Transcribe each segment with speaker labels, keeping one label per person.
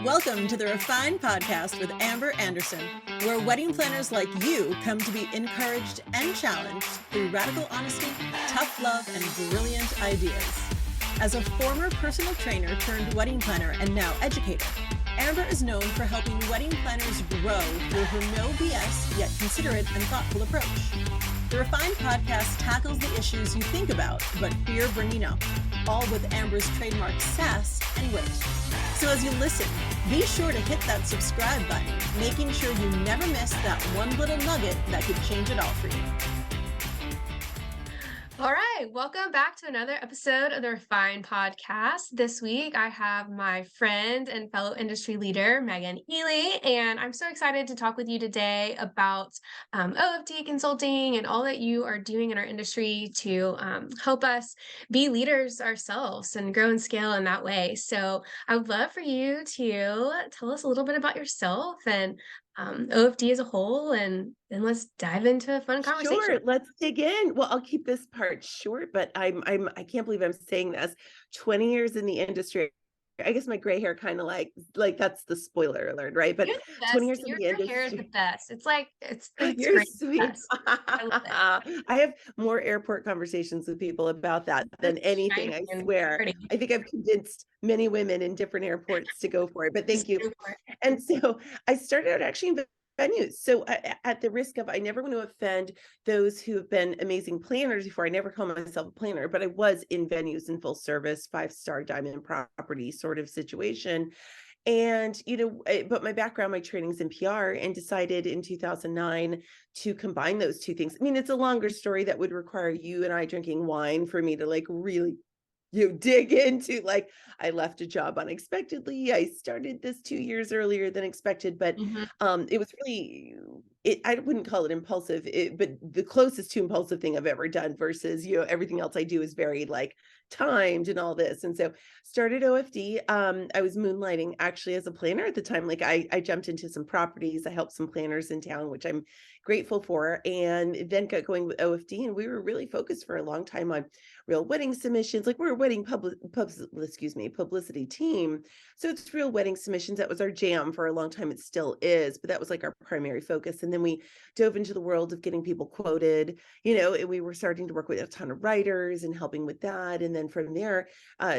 Speaker 1: Welcome to the Refined Podcast with Amber Anderson, where wedding planners like you come to be encouraged and challenged through radical honesty, tough love, and brilliant ideas. As a former personal trainer turned wedding planner and now educator, Amber is known for helping wedding planners grow through her no BS yet considerate and thoughtful approach. The Refined Podcast tackles the issues you think about but fear bringing up, all with Amber's trademark sass and wit. So as you listen, be sure to hit that subscribe button, making sure you never miss that one little nugget that could change it all for you.
Speaker 2: All right, welcome back to another episode of the Refined Podcast. This week, I have my friend and fellow industry leader, Meghan Ely, and I'm so excited to talk with you today about OFD consulting and all that you are doing in our industry to help us be leaders ourselves and grow and scale in that way. So I would love for you to tell us a little bit about yourself and OFD as a whole, and then let's dive into a fun conversation.
Speaker 3: Sure, let's dig in. Well, I'll keep this part short, but I can't believe I'm saying this. 20 years in the industry. I guess my gray hair kind of like that's the spoiler alert, right? But 20 years in the industry.
Speaker 2: Your hair is the best. It's
Speaker 3: You're
Speaker 2: great.
Speaker 3: sweet.
Speaker 2: I love it.
Speaker 3: I have more airport conversations with people about that than anything, I swear. I think I've convinced many women in different airports to go for it, but thank you. And so I started out actually in venues. So at the risk of, I never want to offend those who have been amazing planners before. I never call myself a planner, but I was in venues in full service, 5-star diamond property sort of situation. And, but my background, my training's in PR, and decided in 2009 to combine those two things. I mean, it's a longer story that would require you and I drinking wine for me to really dig into. I left a job unexpectedly. I started this 2 years earlier than expected, but it was really, I wouldn't call it impulsive, but the closest to impulsive thing I've ever done versus, everything else I do is very timed and all this. And so started OFD. I was moonlighting actually as a planner at the time. I jumped into some properties. I helped some planners in town, which I'm grateful for, and then got going with OFD. And we were really focused for a long time on real wedding submissions. We're a wedding publicity team. So it's real wedding submissions. That was our jam for a long time. It still is, but that was our primary focus. And then we dove into the world of getting people quoted, and we were starting to work with a ton of writers and helping with that. And then from there,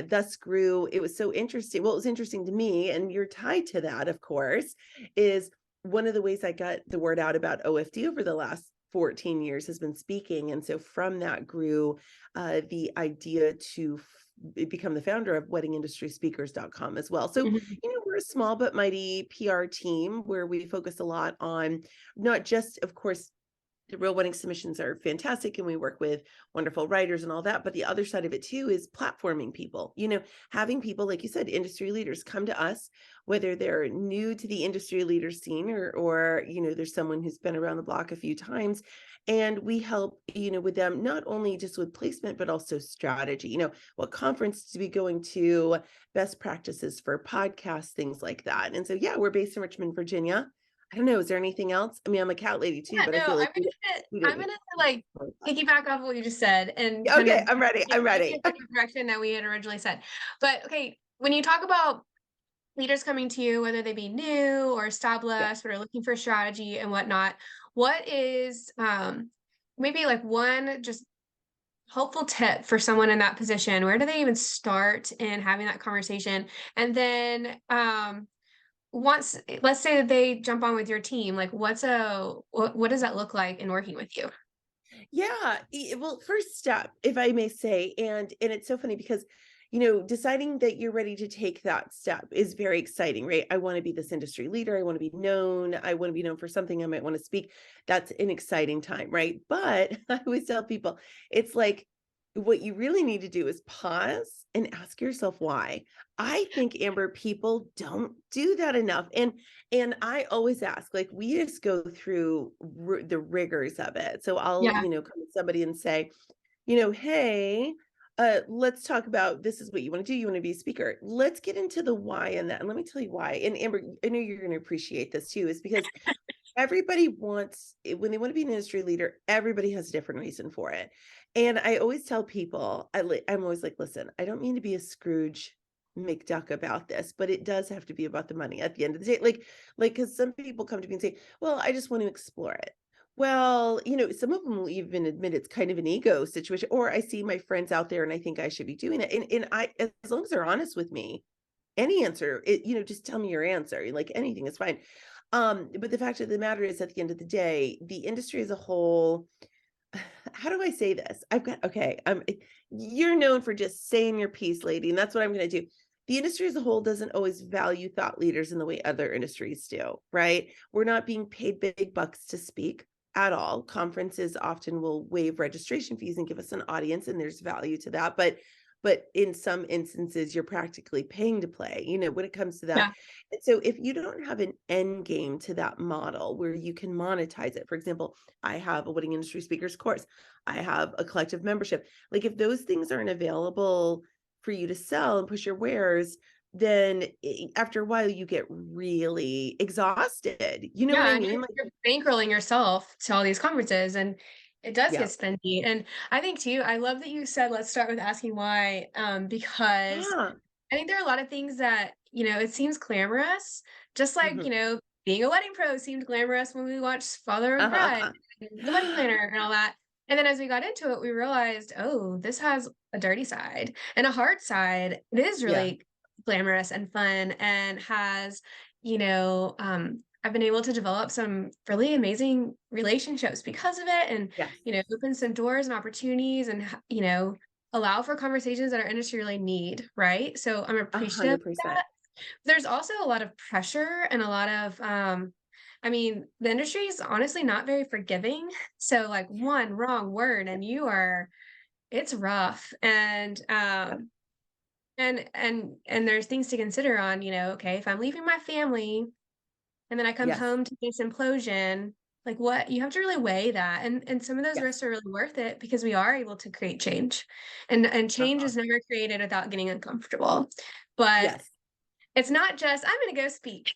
Speaker 3: thus grew. It was so interesting. Well, it was interesting to me, and you're tied to that, of course, is one of the ways I got the word out about OFD over the last 14 years has been speaking. And so from that grew the idea to become the founder of weddingindustryspeakers.com as well. So, we're a small but mighty PR team where we focus a lot on not just, of course, the real wedding submissions are fantastic, and we work with wonderful writers and all that. But the other side of it too is platforming people, having people, like you said, industry leaders come to us, whether they're new to the industry leader scene or there's someone who's been around the block a few times. And we help, with them, not only just with placement, but also strategy, what conference to be going to, best practices for podcasts, things like that. And so, yeah, we're based in Richmond, Virginia. I don't know. Is there anything else? I mean, I'm a cat lady too, but I feel like
Speaker 2: I'm gonna piggyback off what you just said, and
Speaker 3: okay, I'm ready. I'm ready.
Speaker 2: The direction that we had originally said, but okay, when you talk about leaders coming to you, whether they be new or established, but are looking for strategy and whatnot, what is maybe one just helpful tip for someone in that position? Where do they even start in having that conversation? And then once, let's say that they jump on with your team, what does that look like in working with you?
Speaker 3: Yeah, well, first step, if I may say, and it's so funny because deciding that you're ready to take that step is very exciting, right? I want to be this industry leader. I want to be known. I want to be known for something. I might want to speak. That's an exciting time, right? But I always tell people, it's what you really need to do is pause and ask yourself why. I think, Amber, people don't do that enough. And I always ask, we just go through the rigors of it. So I'll, come to somebody and say, hey, let's talk about, this is what you want to do. You want to be a speaker. Let's get into the why in that. And let me tell you why. And Amber, I know you're going to appreciate this too, is because everybody wants, when they want to be an industry leader, everybody has a different reason for it. And I always tell people, I'm always listen, I don't mean to be a Scrooge McDuck about this, but it does have to be about the money at the end of the day. Like, because some people come to me and say, well, I just want to explore it. Well, some of them will even admit it's kind of an ego situation, or I see my friends out there and I think I should be doing it. And as long as they're honest with me, any answer, just tell me your answer. Like anything is fine. But the fact of the matter is, at the end of the day, the industry as a whole, how do I say this? Okay, you're known for just saying your piece, lady, and that's what I'm going to do. The industry as a whole doesn't always value thought leaders in the way other industries do, right? We're not being paid big bucks to speak at all. Conferences often will waive registration fees and give us an audience, and there's value to that. But in some instances, you're practically paying to play, when it comes to that.
Speaker 2: Yeah.
Speaker 3: And so if you don't have an end game to that model where you can monetize it, for example, I have a wedding industry speakers course, I have a collective membership. Like if those things aren't available for you to sell and push your wares, then after a while you get really exhausted. You know what
Speaker 2: Yeah,
Speaker 3: I
Speaker 2: and
Speaker 3: mean?
Speaker 2: you're bankrolling yourself to all these conferences, and it does
Speaker 3: Yeah.
Speaker 2: get spendy. And I think too, I love that you said, let's start with asking why, because
Speaker 3: Yeah.
Speaker 2: I think there are a lot of things that, it seems glamorous, just like,
Speaker 3: Mhm.
Speaker 2: being a wedding pro seemed glamorous when we watched Father of the Bride,
Speaker 3: Uh-huh.
Speaker 2: The Wedding Planner, and all that. And then as we got into it, we realized, oh, this has a dirty side and a hard side. It is
Speaker 3: Yeah.
Speaker 2: really glamorous and fun, and has, I've been able to develop some really amazing relationships because of it, and,
Speaker 3: Yes.
Speaker 2: open some doors and opportunities, and, allow for conversations that our industry really need, right? So I'm appreciative of
Speaker 3: 100%.
Speaker 2: that. There's also a lot of pressure and a lot of, the industry is honestly not very forgiving. So like one wrong word and it's rough. And
Speaker 3: Yep.
Speaker 2: and there's things to consider on, okay, if I'm leaving my family and then I come
Speaker 3: Yes.
Speaker 2: home to this implosion, like what, you have to really weigh that. And some of those
Speaker 3: Yes.
Speaker 2: risks are really worth it because we are able to create change. And change
Speaker 3: Uh-huh.
Speaker 2: is never created without getting uncomfortable. But
Speaker 3: Yes.
Speaker 2: it's not just, I'm going to go speak,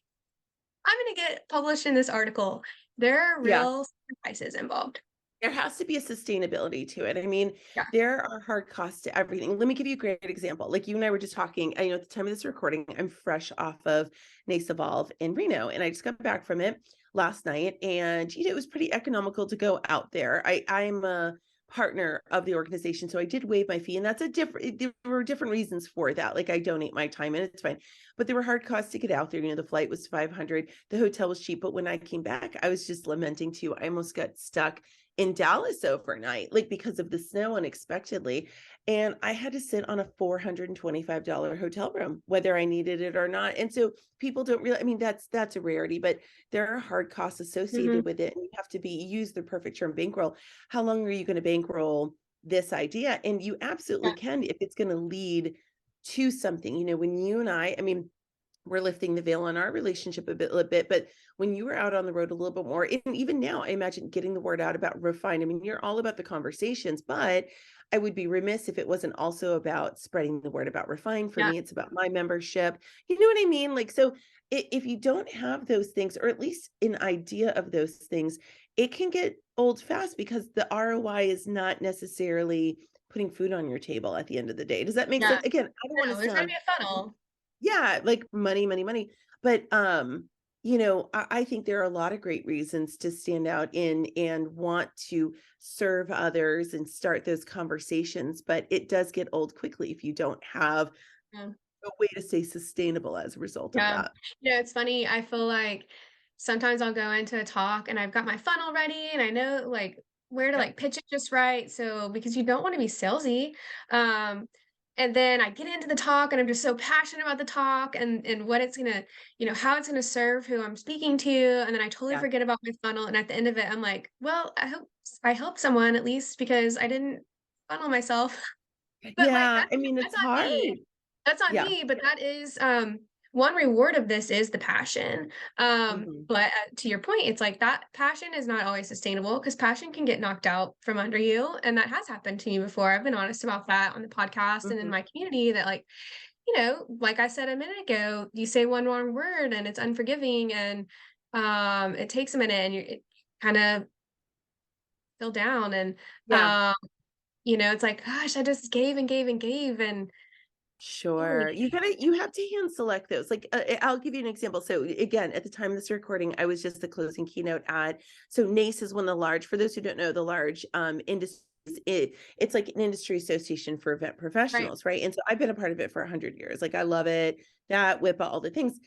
Speaker 2: I'm going to get published in this article. There are
Speaker 3: Yeah.
Speaker 2: real sacrifices involved.
Speaker 3: There has to be a sustainability to it. I mean,
Speaker 2: Yeah.
Speaker 3: there are hard costs to everything. Let me give you a great example. Like you and I were just talking, at the time of this recording, I'm fresh off of NACE Evolve in Reno, and I just got back from it last night. And, it was pretty economical to go out there. I'm a partner of the organization, so I did waive my fee, and there were different reasons for that. Like I donate my time and it's fine, but there were hard costs to get out there. The flight was $500, the hotel was cheap, but when I came back, I was just lamenting too. I almost got stuck in Dallas overnight, like because of the snow unexpectedly. And I had to sit on a $425 hotel room, whether I needed it or not. And so people don't really, that's a rarity, but there are hard costs
Speaker 2: Mhm.
Speaker 3: associated with it. And you have to use the perfect term, bankroll. How long are you going to bankroll this idea? And you absolutely
Speaker 2: Yeah.
Speaker 3: can if it's going to lead to something. When you and we're lifting the veil on our relationship a bit, but when you were out on the road a little bit more, and even now, I imagine getting the word out about Refine. I mean, you're all about the conversations, but I would be remiss if it wasn't also about spreading the word about Refine. For
Speaker 2: Yeah.
Speaker 3: me, it's about my membership. You know what I mean? Like, so if you don't have those things, or at least an idea of those things, it can get old fast because the ROI is not necessarily putting food on your table at the end of the day. Does that make
Speaker 2: Yeah.
Speaker 3: sense? Again, I don't want
Speaker 2: No,
Speaker 3: to
Speaker 2: there's gotta
Speaker 3: sound
Speaker 2: be a funnel.
Speaker 3: yeah, like money, money, money. But I think there are a lot of great reasons to stand out in and want to serve others and start those conversations, but it does get old quickly if you don't have
Speaker 2: Yeah.
Speaker 3: a way to stay sustainable as a result of
Speaker 2: Yeah.
Speaker 3: that.
Speaker 2: It's funny. I feel like sometimes I'll go into a talk and I've got my funnel ready and I know like where to
Speaker 3: Yep.
Speaker 2: like pitch it just right. So because you don't want to be salesy. Um, and then I get into the talk and I'm just so passionate about the talk and what it's gonna, how it's gonna serve who I'm speaking to. And then I totally
Speaker 3: Yeah.
Speaker 2: forget about my funnel. And at the end of it, I'm like, well, I hope I helped someone at least because I didn't funnel myself. But like
Speaker 3: Yeah.
Speaker 2: that's
Speaker 3: It's
Speaker 2: on me.
Speaker 3: hard.
Speaker 2: That's on
Speaker 3: Yeah.
Speaker 2: me, but that is, one reward of this is the passion.
Speaker 3: Hmm.
Speaker 2: But, to your point, it's like that passion is not always sustainable because passion can get knocked out from under you, and that has happened to me before. I've been honest about that on the podcast and in
Speaker 3: Hmm.
Speaker 2: my community that, like, like I said a minute ago, you say one wrong word and it's unforgiving, and, it takes a minute and it kinda feel down, and,
Speaker 3: Yeah.
Speaker 2: it's like, gosh, I just gave and gave and gave, and
Speaker 3: Sure. You have to hand select those. Like, I'll give you an example. So again, at the time of this recording, I was just the closing keynote at, so NACE is one of the large, for those who don't know, the large industries, it's like an industry association for event
Speaker 2: Right.
Speaker 3: professionals, right? And so I've been a part of it for 100 years. Like I love it, that WIPA, all the things.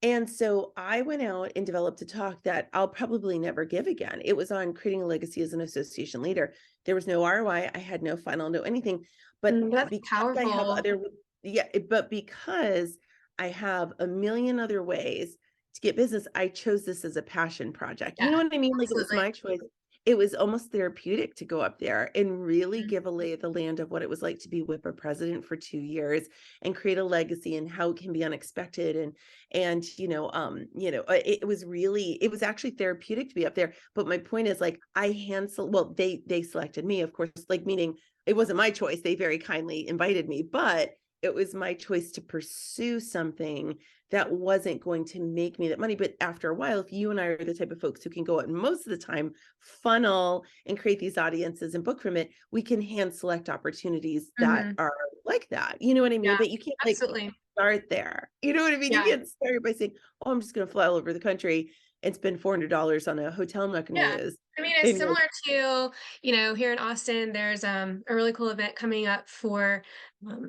Speaker 3: And so I went out and developed a talk that I'll probably never give again. It was on creating a legacy as an association leader. There was no ROI. I had no funnel, no anything. But
Speaker 2: That's
Speaker 3: because I have
Speaker 2: powerful.
Speaker 3: other, yeah, but because I have a million other ways to get business, I chose this as a passion project. You
Speaker 2: Yeah,
Speaker 3: know what I mean? Like it was
Speaker 2: absolutely.
Speaker 3: my choice. It was almost therapeutic to go up there and really
Speaker 2: Mhm.
Speaker 3: give a lay of the land of what it was like to be WIPA president for 2 years and create a legacy and how it can be unexpected. And it was really, it was actually therapeutic to be up there. But my point is, like, well, they selected me, of course, like, meaning it wasn't my choice. They very kindly invited me, but it was my choice to pursue something that wasn't going to make me that money. But after a while, if you and I are the type of folks who can go out and most of the time funnel and create these audiences and book from it, we can hand select opportunities that
Speaker 2: Mhm.
Speaker 3: are like that. You know what I mean?
Speaker 2: Yeah,
Speaker 3: But you can't like
Speaker 2: absolutely.
Speaker 3: start there. You know what I mean? You
Speaker 2: Yeah.
Speaker 3: can't start by saying, "Oh, I'm just going to fly all over the country and spend $400 on a hotel I'm not going to
Speaker 2: Yeah.
Speaker 3: use."
Speaker 2: I mean, it's
Speaker 3: And you're
Speaker 2: similar to, here in Austin, there's a really cool event coming up for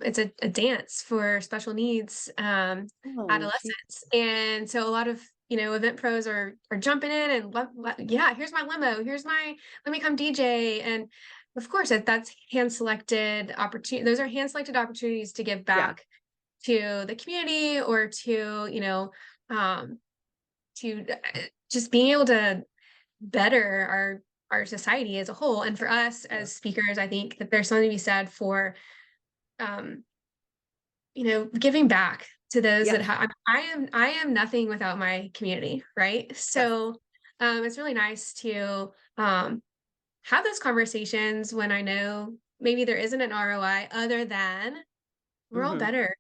Speaker 2: it's a dance for special needs
Speaker 3: "Oh, gee,
Speaker 2: adolescents. And so a lot of, event pros are jumping in and yeah, here's my limo, let me come DJ. And of course that's hand selected opportunity. Those are hand selected opportunities to give
Speaker 3: yeah,
Speaker 2: back to the community or to, um, to just being able to better our society as a whole. And for us
Speaker 3: yeah,
Speaker 2: as speakers, I think that there's something to be said for um, giving back to those that
Speaker 3: yes,
Speaker 2: have I am nothing without my community, right?
Speaker 3: yes,
Speaker 2: So it's really nice to have those conversations when I know maybe there isn't an ROI other than we're all
Speaker 3: mhm.
Speaker 2: better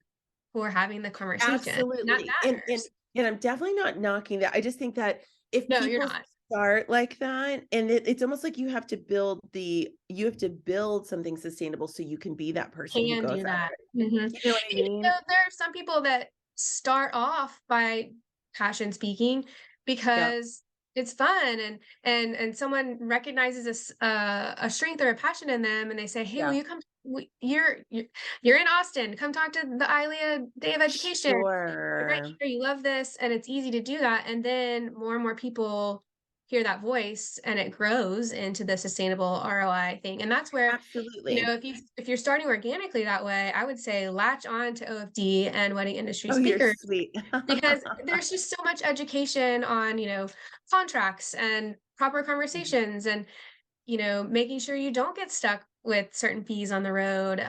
Speaker 2: for having the conversation. And that
Speaker 3: Absolutely.
Speaker 2: matters.
Speaker 3: And I'm definitely not knocking that. I just think that if
Speaker 2: No, you're
Speaker 3: people
Speaker 2: not.
Speaker 3: start like that, and it's almost like you have to build something sustainable so you can be that person who
Speaker 2: Can
Speaker 3: goes
Speaker 2: do
Speaker 3: out
Speaker 2: that.
Speaker 3: there.
Speaker 2: Mhm.
Speaker 3: You know what I mean?
Speaker 2: There are some people that start off by passion speaking
Speaker 3: Yeah,
Speaker 2: because it's fun and someone recognizes a strength or a passion in them and they say, "Hey, will
Speaker 3: yeah.
Speaker 2: you come you're in Austin. Come talk to the ILEA Day of Education. You're right
Speaker 3: Sure.
Speaker 2: here. You love this." And it's easy to do that. And then more and more people hear that voice and it grows into the sustainable ROI thing. And that's where
Speaker 3: Absolutely.
Speaker 2: if you're starting organically that way, I would say latch on to OFD and wedding industry
Speaker 3: Oh, you're
Speaker 2: speakers
Speaker 3: sweet.
Speaker 2: because there's just so much education on, contracts and proper conversations and, making sure you don't get stuck with certain fees on the road.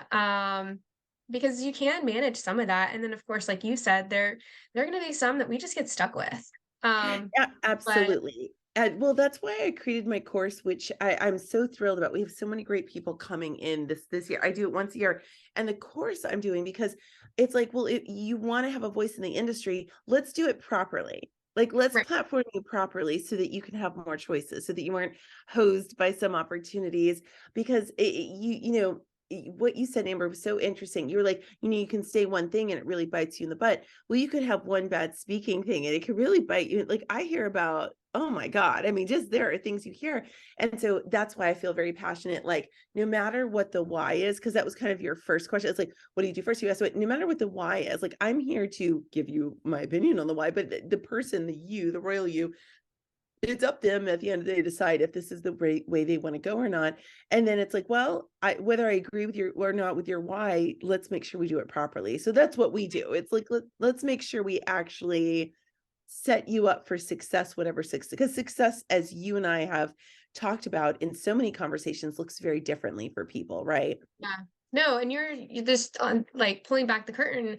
Speaker 2: Because you can manage some of that. And then of course, like you said, there are gonna be some that we just get stuck with.
Speaker 3: Yeah,
Speaker 2: But
Speaker 3: absolutely. And well, that's why I created my course, which I'm so thrilled about. We have so many great people coming in this year. I do it once a year. And the course I'm doing, because it's like, well, if you want to have a voice in the industry, let's do it properly. Like, let's
Speaker 2: right.
Speaker 3: platform you properly so that you can have more choices, so that you aren't hosed by some opportunities. Because what you said, Amber, was so interesting. You were like, you can say one thing and it really bites you in the butt. Well, you could have one bad speaking thing and it could really bite you. Like I hear about, oh my God. I mean, just there are things you hear. And so that's why I feel very passionate. Like, no matter what the why is, because that was kind of your first question. It's like, what do you do first? You asked, what, no matter what the why is, like, I'm here to give you my opinion on the why, but the person, the royal you, it's up to them at the end of the day to decide if this is the way they want to go or not. And then it's like, well, whether I agree with your or not with your why, let's make sure we do it properly. So that's what we do. It's like, let's make sure we actually set you up for success, whatever success, because success, as you and I have talked about in so many conversations, looks very differently for people, right?
Speaker 2: Yeah. No, and you're just on like pulling back the curtain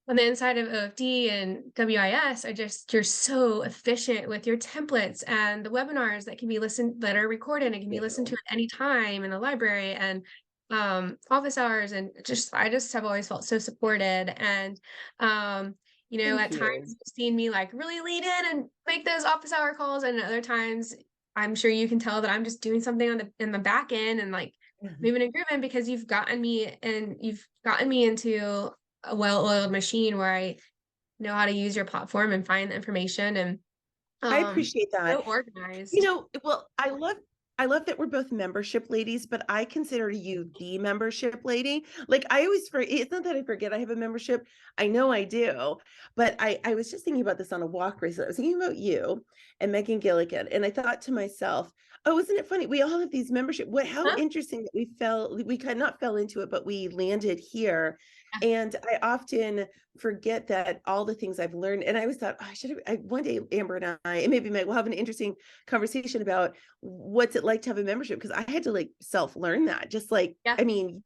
Speaker 2: on the inside of OFD and WIS. You're so efficient with your templates and the webinars that are recorded and can be listened to
Speaker 3: You.
Speaker 2: at any time in the library and office hours and I just have always felt so supported and
Speaker 3: Thank
Speaker 2: at times
Speaker 3: you.
Speaker 2: you've seen me like really lean in and make those office hour calls and other times I'm sure you can tell that I'm just doing something in the back end and like moving and grooving because you've gotten me into a well-oiled machine where I know how to use your platform and find the information and
Speaker 3: I appreciate
Speaker 2: so
Speaker 3: that.
Speaker 2: organized.
Speaker 3: Well, I love that we're both membership ladies, but I consider you the membership lady. Like I always forget, it's not that I forget I have a membership. I know I do, but I was just thinking about this on a walk recently. I was thinking about you and Megan Gilligan, and I thought to myself, oh, isn't it funny? We all have these membership. How
Speaker 2: Huh?
Speaker 3: interesting that we kind of not fell into it, but we landed here.
Speaker 2: Yeah.
Speaker 3: And I often forget that all the things I've learned. And I always thought, oh, I should have, one day, Amber and I, and maybe Meg, we'll have an interesting conversation about what's it like to have a membership, because I had to like self-learn that. Just like,
Speaker 2: Yeah.
Speaker 3: I mean,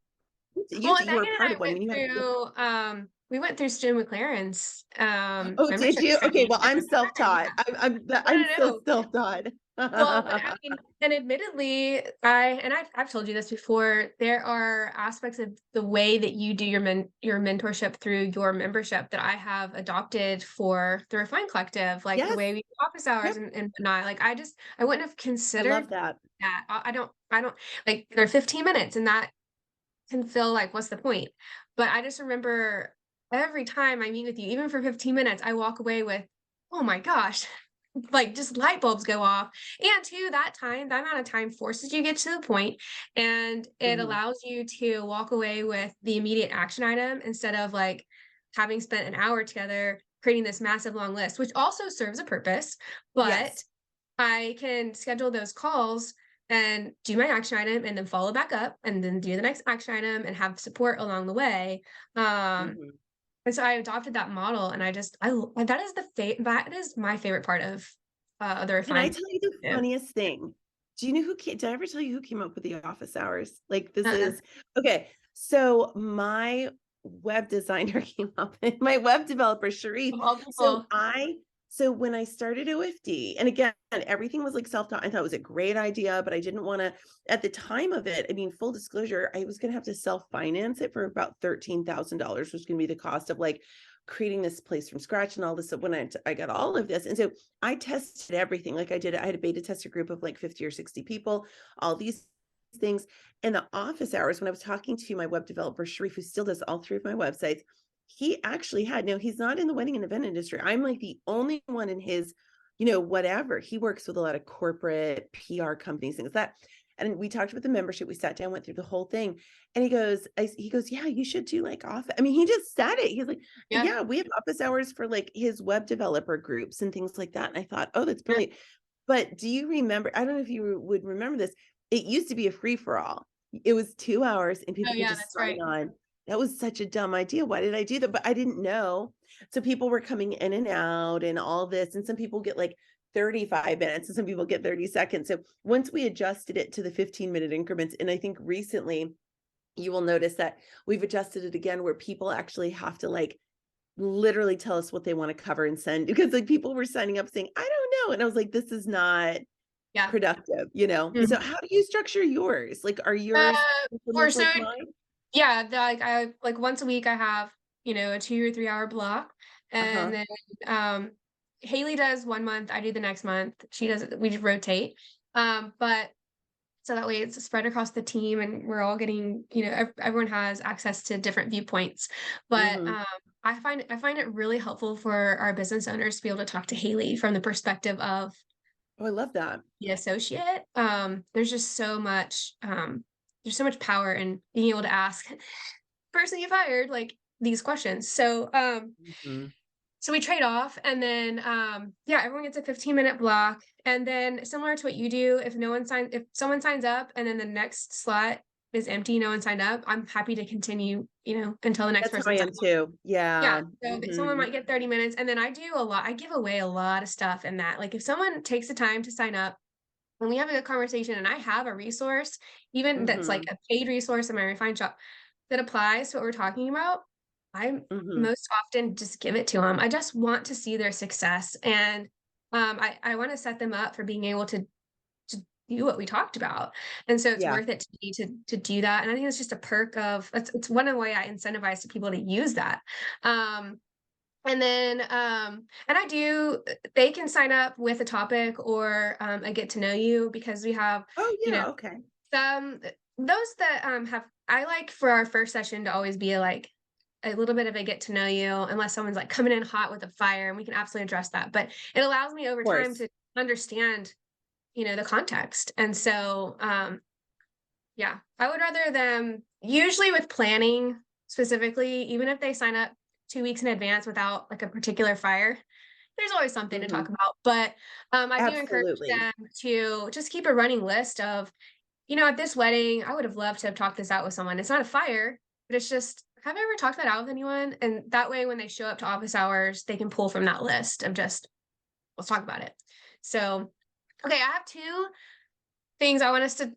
Speaker 2: Well, and
Speaker 3: you were
Speaker 2: Megan
Speaker 3: a
Speaker 2: and
Speaker 3: part
Speaker 2: I
Speaker 3: of one. I
Speaker 2: went
Speaker 3: mean, you had to.
Speaker 2: through we went through Stu McLaren's
Speaker 3: Oh, did
Speaker 2: membership
Speaker 3: you? Okay,
Speaker 2: training
Speaker 3: well,
Speaker 2: at
Speaker 3: I'm
Speaker 2: the time.
Speaker 3: self-taught.
Speaker 2: Yeah.
Speaker 3: I'm
Speaker 2: No, no,
Speaker 3: so
Speaker 2: no.
Speaker 3: self-taught.
Speaker 2: Well, but I mean, and admittedly, I've told you this before, there are aspects of the way that you do your mentorship through your membership that I have adopted for the Refine Collective, like the
Speaker 3: Yes.
Speaker 2: way we do office hours
Speaker 3: Yep.
Speaker 2: and whatnot. Like I wouldn't have
Speaker 3: I
Speaker 2: considered
Speaker 3: love that.
Speaker 2: that. I don't like they're 15 minutes and that can feel like what's the point? But I just remember every time I meet with you, even for 15 minutes, I walk away with, oh my gosh, like just light bulbs go off. And too, that amount of time forces you to get to the point and it
Speaker 3: Mhm.
Speaker 2: allows you to walk away with the immediate action item instead of like having spent an hour together creating this massive long list, which also serves a purpose. But
Speaker 3: Yes.
Speaker 2: I can schedule those calls and do my action item and then follow back up and then do the next action item and have support along the way. Um,
Speaker 3: Mhm.
Speaker 2: and so I adopted that model and that is that is my favorite part of the
Speaker 3: Can I
Speaker 2: refined.
Speaker 3: tell you the
Speaker 2: Yeah.
Speaker 3: funniest thing? Do you know did I ever tell you who came up with the office hours? Like this
Speaker 2: Uh-uh.
Speaker 3: is okay. So my web designer came up with my web developer, Sharif.
Speaker 2: Of all
Speaker 3: So
Speaker 2: people.
Speaker 3: so when I started OFD, and again, everything was like self-taught. I thought it was a great idea, but I didn't want to at the time of it. I mean, full disclosure, I was gonna have to self-finance it for about $13,000, which was gonna be the cost of like creating this place from scratch and all this. So when I got all of this, and so I tested everything. Like I had a beta tester group of like 50 or 60 people, all these things. And the office hours, when I was talking to my web developer, Sharif, who still does all three of my websites, he actually had, no, he's not in the wedding and event industry. I'm like the only one in his, whatever. He works with a lot of corporate PR companies, things like that. And we talked about the membership. We sat down, went through the whole thing. And he goes, yeah, you should do like office. I mean, he just said it. He's like,
Speaker 2: Yeah.
Speaker 3: yeah, we have office hours for like his web developer groups and things like that. And I thought, oh, that's
Speaker 2: Yeah.
Speaker 3: brilliant. But do you remember? I don't know if you would remember this. It used to be a free for all. It was 2 hours and
Speaker 2: Oh
Speaker 3: people could
Speaker 2: yeah,
Speaker 3: just
Speaker 2: that's
Speaker 3: sign
Speaker 2: right.
Speaker 3: on. That was such a dumb idea. Why did I do that? But I didn't know. So people were coming in and out and all this. And some people get like 35 minutes and some people get 30 seconds. So once we adjusted it to the 15-minute increments, and I think recently you will notice that we've adjusted it again where people actually have to like literally tell us what they want to cover and send, because like people were signing up saying, I don't know. And I was like, this is not
Speaker 2: Yeah.
Speaker 3: productive, So
Speaker 2: Mhm.
Speaker 3: how do you structure yours? Like, are
Speaker 2: Uh,
Speaker 3: yours
Speaker 2: or
Speaker 3: much
Speaker 2: so
Speaker 3: like mine?
Speaker 2: yeah, like I like once a week I have, a 2 or 3 hour block. And
Speaker 3: Uh-huh.
Speaker 2: then Haley does 1 month, I do the next month. She does we just rotate. But so that way it's spread across the team and we're all getting, everyone has access to different viewpoints. But
Speaker 3: Mm-hmm.
Speaker 2: I find it really helpful for our business owners to be able to talk to Haley from the perspective of
Speaker 3: Oh, I love that.
Speaker 2: the associate. There's just there's so much power in being able to ask person you've hired like these questions.
Speaker 3: Mhm.
Speaker 2: So we trade off and then yeah, everyone gets a 15-minute block. And then similar to what you do, if someone signs up and then the next slot is empty, no one signed up, I'm happy to continue, until the next
Speaker 3: That's how
Speaker 2: person
Speaker 3: I
Speaker 2: signs
Speaker 3: am
Speaker 2: up.
Speaker 3: too.
Speaker 2: Yeah.
Speaker 3: Yeah.
Speaker 2: So someone
Speaker 3: Mhm.
Speaker 2: might get 30 minutes and then I give away a lot of stuff in that. Like if someone takes the time to sign up and we have a good conversation and I have a resource, even that's like
Speaker 3: Mhm.
Speaker 2: a paid resource in my Refine shop that applies to what we're talking about, I
Speaker 3: Mhm.
Speaker 2: most often just give it to them. I just want to see their success and I want to set them up for being able to do what we talked about. And so it's
Speaker 3: Yeah.
Speaker 2: worth it to me to do that. And I think it's just a perk of it's one of the way I incentivize to people to use that. Um and then and they can sign up with a topic or a get to know you because we have,
Speaker 3: Oh,
Speaker 2: you know,
Speaker 3: yeah. Okay.
Speaker 2: some those that have I like for our first session to always be like a little bit of a get to know you, unless someone's like coming in hot with a fire, and we can absolutely address that. But it allows me over
Speaker 3: Of
Speaker 2: time
Speaker 3: course.
Speaker 2: to understand, the context. And so, yeah, I would rather them usually with planning specifically, even if they sign up 2 weeks in advance without like a particular fire, there's always something to talk
Speaker 3: Mhm.
Speaker 2: about. But I do encourage
Speaker 3: Absolutely.
Speaker 2: them to just keep a running list of, at this wedding, I would have loved to have talked this out with someone. It's not a fire, but it's just, have I ever talked that out with anyone? And that way, when they show up to office hours, they can pull from that list of just, let's talk about it. So, okay, I have two things I want us to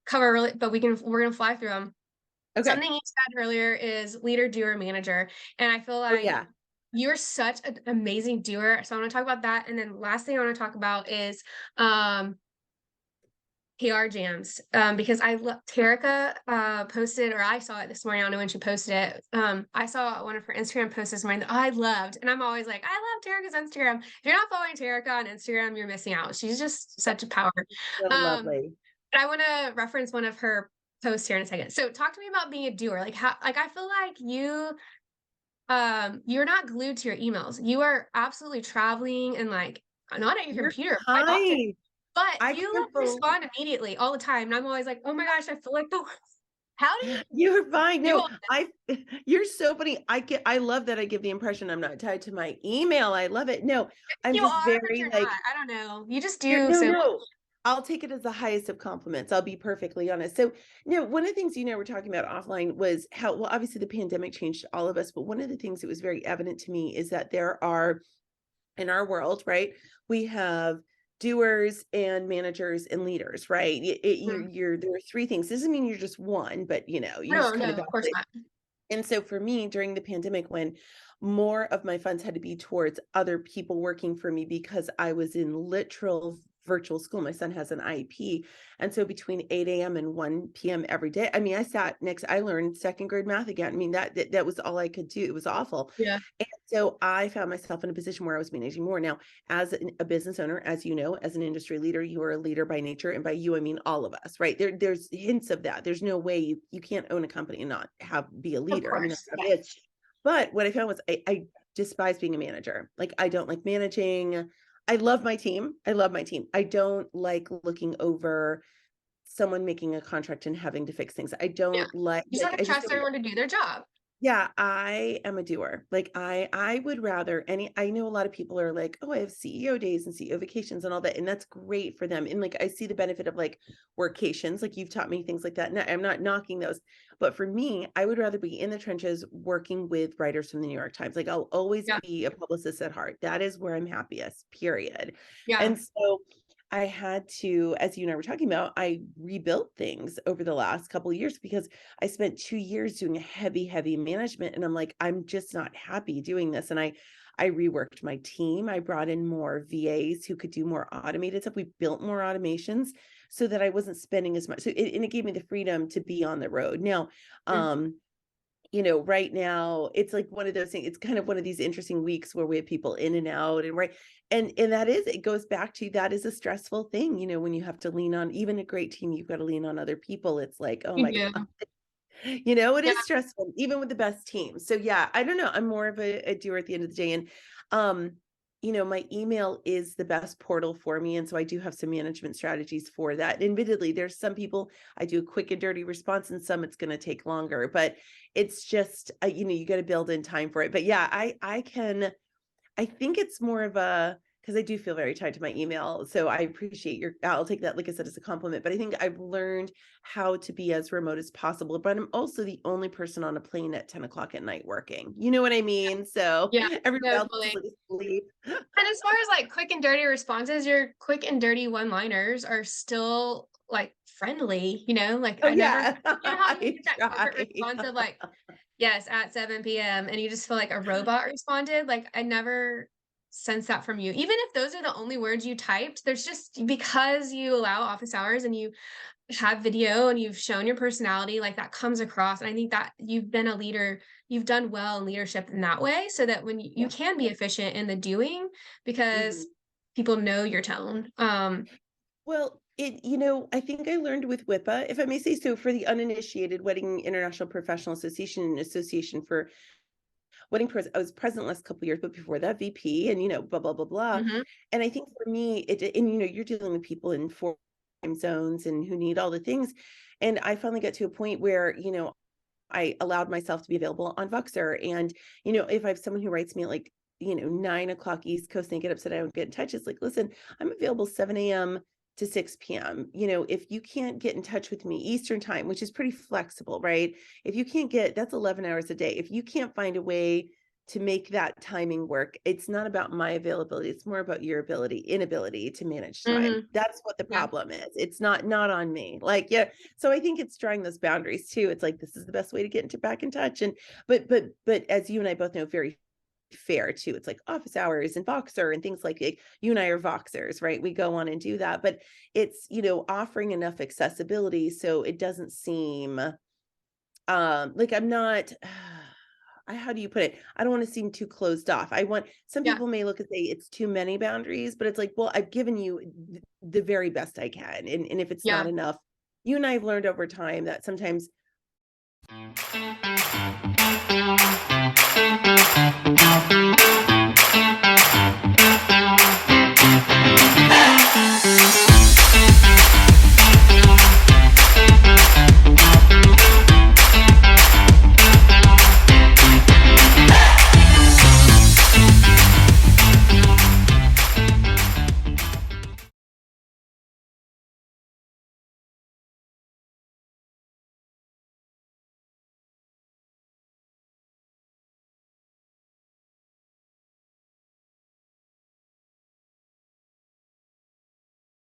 Speaker 2: cover really, but we're gonna fly through them.
Speaker 3: Okay.
Speaker 2: Something you said earlier is leader, doer, manager, and I feel
Speaker 3: Oh,
Speaker 2: like
Speaker 3: yeah.
Speaker 2: you're such an amazing doer. So I want to talk about that, and then last thing I want to talk about is um PR jams, because Terica posted, or I saw it this morning. I don't know when she posted it. I saw one of her Instagram posts this morning that I loved, and I'm always like, I love Terica's Instagram. If you're not following Terica on Instagram, you're missing out. She's just such a power.
Speaker 3: So
Speaker 2: Um,
Speaker 3: lovely.
Speaker 2: but I want to reference one of her posts here in a second. So talk to me about being a doer. Like how, like I feel like you're not glued to your emails. You are absolutely traveling and like not at your
Speaker 3: You're
Speaker 2: computer quite often,
Speaker 3: kind.
Speaker 2: but
Speaker 3: I
Speaker 2: you
Speaker 3: can't believe
Speaker 2: respond immediately all the time. And I'm always like, oh my gosh, I feel like the how do you
Speaker 3: you're fine.
Speaker 2: do
Speaker 3: No,
Speaker 2: all
Speaker 3: I you're so funny. I love that I give the impression I'm not tied to my email. I love it. No, I'm
Speaker 2: you
Speaker 3: just
Speaker 2: are, but
Speaker 3: very
Speaker 2: you're
Speaker 3: like
Speaker 2: not. I don't know. You just
Speaker 3: you're
Speaker 2: do
Speaker 3: no,
Speaker 2: so much.
Speaker 3: no. I'll take it as the highest of compliments. I'll be perfectly honest. So, one of the things we're talking about offline was how well obviously the pandemic changed all of us, but one of the things that was very evident to me is that there are in our world, right? We have doers and managers and leaders, right?
Speaker 2: Mm.
Speaker 3: There are three things. This doesn't mean you're just one, but you
Speaker 2: No,
Speaker 3: just kind
Speaker 2: no,
Speaker 3: of
Speaker 2: of course
Speaker 3: oscillate.
Speaker 2: not.
Speaker 3: And so for me, during the pandemic, when more of my funds had to be towards other people working for me because I was in literal virtual school. My son has an IEP. And so between 8 a.m. and 1 p.m. every day, I mean, I learned second grade math again. I mean, that was all I could do. It was awful.
Speaker 2: Yeah,
Speaker 3: And so I found myself in a position where I was managing more. Now, as a business owner, as you know, as an industry leader, you are a leader by nature. And by you, I mean all of us, right? There's hints of that. There's no way you can't own a company and not be a
Speaker 2: of
Speaker 3: leader. I mean, that's
Speaker 2: course.
Speaker 3: how
Speaker 2: Yeah.
Speaker 3: it is. But what I found was I despise being a manager. Like I don't like managing. I love my team. I love my team. I don't like looking over someone making a contract and having to fix things. I
Speaker 2: Yeah.
Speaker 3: don't
Speaker 2: You just have
Speaker 3: I
Speaker 2: to
Speaker 3: just
Speaker 2: trust
Speaker 3: don't.
Speaker 2: everyone to do their job.
Speaker 3: Yeah, I am a doer. Like I would rather I know a lot of people are like, "Oh, I have CEO days and CEO vacations and all that." And that's great for them. And like I see the benefit of like workations, like you've taught me things like that. And I'm not knocking those. But for me, I would rather be in the trenches working with writers from the New York Times. Like I'll always
Speaker 2: Yeah.
Speaker 3: be a publicist at heart. That is where I'm happiest, period.
Speaker 2: Yeah.
Speaker 3: And so I had to, as you and I were talking about, I rebuilt things over the last couple of years because I spent 2 years doing heavy, heavy management. And I'm like, I'm just not happy doing this. And I reworked my team. I brought in more VAs who could do more automated stuff. We built more automations so that I wasn't spending as much. And it gave me the freedom to be on the road. Now,
Speaker 2: Mm.
Speaker 3: right now it's like one of those things. It's kind of one of these interesting weeks where we have people in and out and right. And it goes back to that is a stressful thing, when you have to lean on even a great team, you've got to lean on other people. It's like, oh
Speaker 2: You
Speaker 3: my
Speaker 2: do.
Speaker 3: God. It
Speaker 2: Yeah.
Speaker 3: is stressful, even with the best teams. So yeah, I don't know. I'm more of a doer at the end of the day. And um, my email is the best portal for me. And so I do have some management strategies for that. Admittedly, there's some people I do a quick and dirty response, and some it's going to take longer. But it's just you got to build in time for it. But yeah, I think it's more of a because I do feel very tied to my email. So I appreciate I'll take that, like I said, as a compliment. But I think I've learned how to be as remote as possible. But I'm also the only person on a plane at 10 o'clock at night working. You know what I mean? So
Speaker 2: Yeah.
Speaker 3: everybody
Speaker 2: No,
Speaker 3: else is
Speaker 2: totally.
Speaker 3: like asleep.
Speaker 2: And as far as like quick and dirty responses, your quick and dirty one-liners are still like friendly, like
Speaker 3: Oh
Speaker 2: I never,
Speaker 3: yeah.
Speaker 2: how you
Speaker 3: I
Speaker 2: get that corporate
Speaker 3: try.
Speaker 2: response of like, yes, at 7 p.m. and you just feel like a robot responded. Like I never sense that from you. Even if those are the only words you typed, there's just because you allow office hours and you have video and you've shown your personality, like that comes across. And I think that you've been a leader, you've done well in leadership in that way, so that when you
Speaker 3: Yeah.
Speaker 2: can be efficient in the doing
Speaker 3: Mhm.
Speaker 2: because people know your tone.
Speaker 3: Well, I think I learned with WIPA, if I may say so, for the uninitiated Wedding International Professional Association and Association for wedding president. I was president last couple of years, but before that VP, and blah blah blah blah. And I think for me, you're dealing with people in 4 time zones and who need all the things. And I finally got to a point where I allowed myself to be available on Voxer. And if I have someone who writes me at like 9 o'clock East Coast, and they get upset I don't get in touch, it's like, listen, I'm available 7 a.m. to 6 p.m. If you can't get in touch with me Eastern time, which is pretty flexible, right? If you can't that's 11 hours a day. If you can't find a way to make that timing work, it's not about my availability. It's more about your inability to manage time. That's what the problem is. It's not on me. Like, yeah. So I think it's drawing those boundaries too. It's like, this is the best way to get back in touch. And, but as you and I both know, very fair too. It's like office hours and Voxer and things like you and I are Voxers, right? We go on and do that, but it's, offering enough accessibility so it doesn't seem like I'm not, how do you put it? I don't want to seem too closed off. Some people may look and say it's too many boundaries, but it's like, well, I've given you the very best I can. And if it's not enough, you and I have learned over time that sometimes